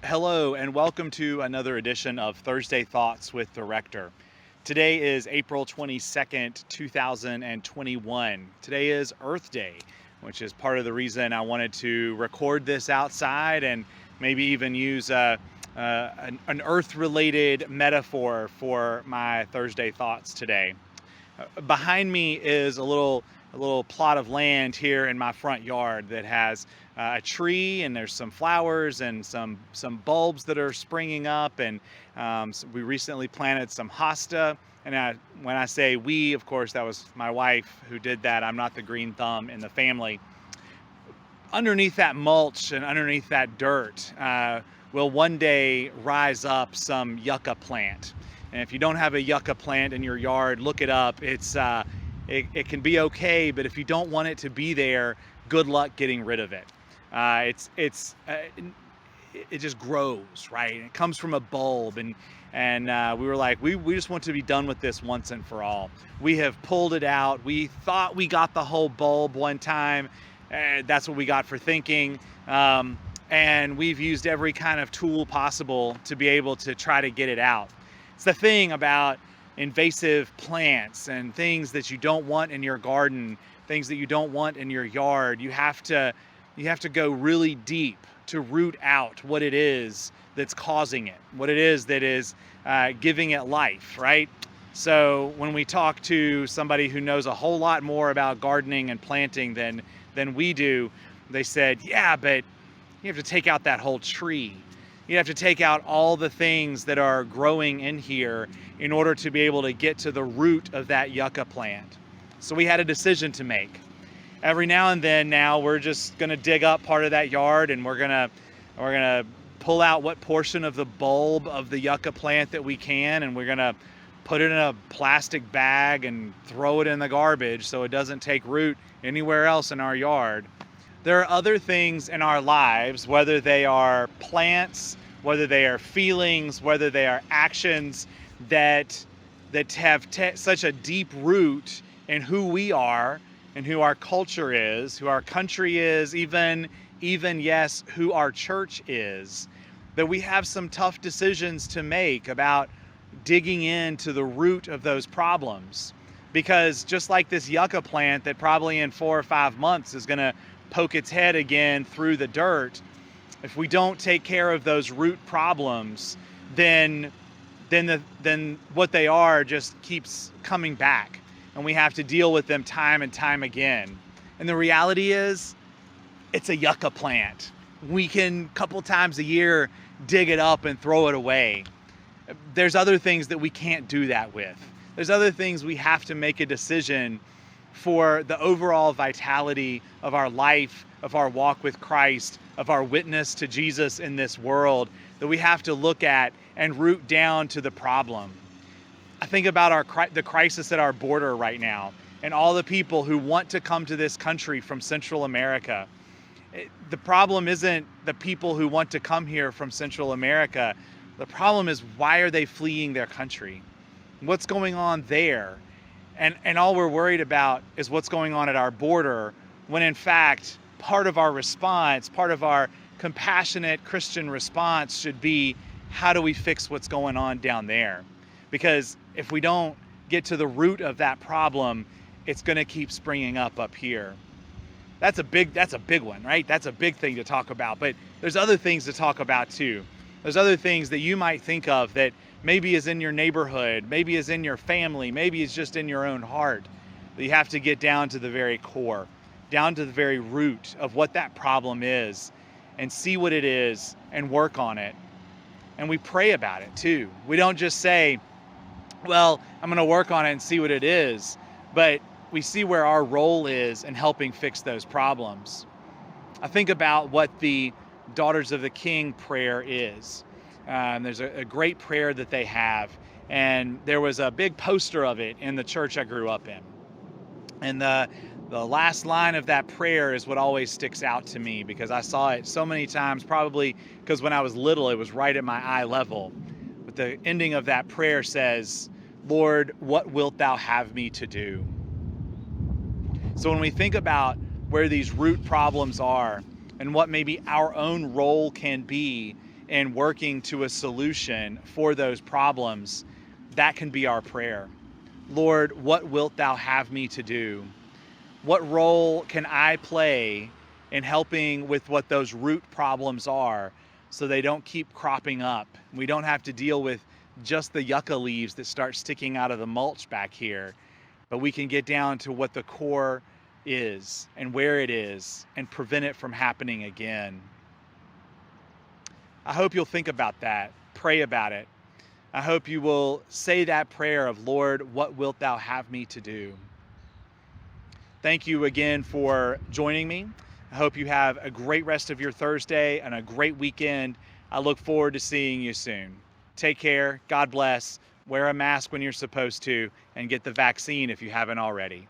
Hello, and welcome to another edition of Thursday Thoughts with the Rector. Today is April 22nd, 2021. Today is Earth Day, which is part of the reason I wanted to record this outside and maybe even use an Earth-related metaphor for my Thursday Thoughts today. Behind me is a little plot of land here in my front yard that has a tree, and there's some flowers and some bulbs that are springing up, and so we recently planted some hosta. And when I say we, of course, that was my wife who did that. I'm not the green thumb in the family. Underneath that mulch and underneath that dirt will one day rise up some yucca plant. And if you don't have a yucca plant in your yard, look it up. It can be okay, but if you don't want it to be there, good luck getting rid of it. It just grows, right? It comes from a bulb, and we were like, we just want to be done with this once and for all. We have pulled it out. We thought we got the whole bulb one time. That's what we got for thinking. And we've used every kind of tool possible to be able to try to get it out. It's the thing about invasive plants and things that you don't want in your garden, things that you don't want in your yard. You have to go really deep to root out what it is that's causing it, what it is that is giving it life, right? So when we talk to somebody who knows a whole lot more about gardening and planting than we do, they said, yeah, but you have to take out that whole tree. You have to take out all the things that are growing in here in order to be able to get to the root of that yucca plant. So we had a decision to make. Every now and then now we're just gonna dig up part of that yard, and we're gonna pull out what portion of the bulb of the yucca plant that we can, and we're gonna put it in a plastic bag and throw it in the garbage so it doesn't take root anywhere else in our yard. There are other things in our lives, whether they are plants, whether they are feelings, whether they are actions that have such a deep root in who we are and who our culture is, who our country is, even yes, who our church is, that we have some tough decisions to make about digging into the root of those problems. Because just like this yucca plant that probably in 4 or 5 months is going to poke its head again through the dirt, if we don't take care of those root problems, then what they are just keeps coming back, and we have to deal with them time and time again. And the reality is, it's a yucca plant. We can a couple times a year dig it up and throw it away. There's other things that we can't do that with. There's other things we have to make a decision for the overall vitality of our life, of our walk with Christ, of our witness to Jesus in this world, that we have to look at and root down to the problem. I think about the crisis at our border right now, and all the people who want to come to this country from Central America. The problem isn't the people who want to come here from Central America. The problem is, why are they fleeing their country? What's going on there? And all we're worried about is what's going on at our border, when in fact, part of our response, part of our compassionate Christian response should be, how do we fix what's going on down there? Because if we don't get to the root of that problem, it's going to keep springing up here. That's a big one, right? That's a big thing to talk about. But there's other things to talk about too. There's other things that you might think of that maybe is in your neighborhood, maybe is in your family, maybe it's just in your own heart. That you have to get down to the very core, down to the very root of what that problem is, and see what it is and work on it. And we pray about it too. We don't just say, well, I'm going to work on it and see what it is, but we see where our role is in helping fix those problems. I think about what the Daughters of the King prayer is. There's a great prayer that they have, and there was a big poster of it in the church I grew up in. And the last line of that prayer is what always sticks out to me, because I saw it so many times, probably because when I was little, it was right at my eye level. But the ending of that prayer says, "Lord, what wilt thou have me to do?" So when we think about where these root problems are and what maybe our own role can be and working to a solution for those problems, that can be our prayer. Lord, what wilt thou have me to do? What role can I play in helping with what those root problems are so they don't keep cropping up? We don't have to deal with just the yucca leaves that start sticking out of the mulch back here, but we can get down to what the core is and where it is and prevent it from happening again. I hope you'll think about that, pray about it. I hope you will say that prayer of, Lord, what wilt thou have me to do? Thank you again for joining me. I hope you have a great rest of your Thursday and a great weekend. I look forward to seeing you soon. Take care. God bless. Wear a mask when you're supposed to, and get the vaccine if you haven't already.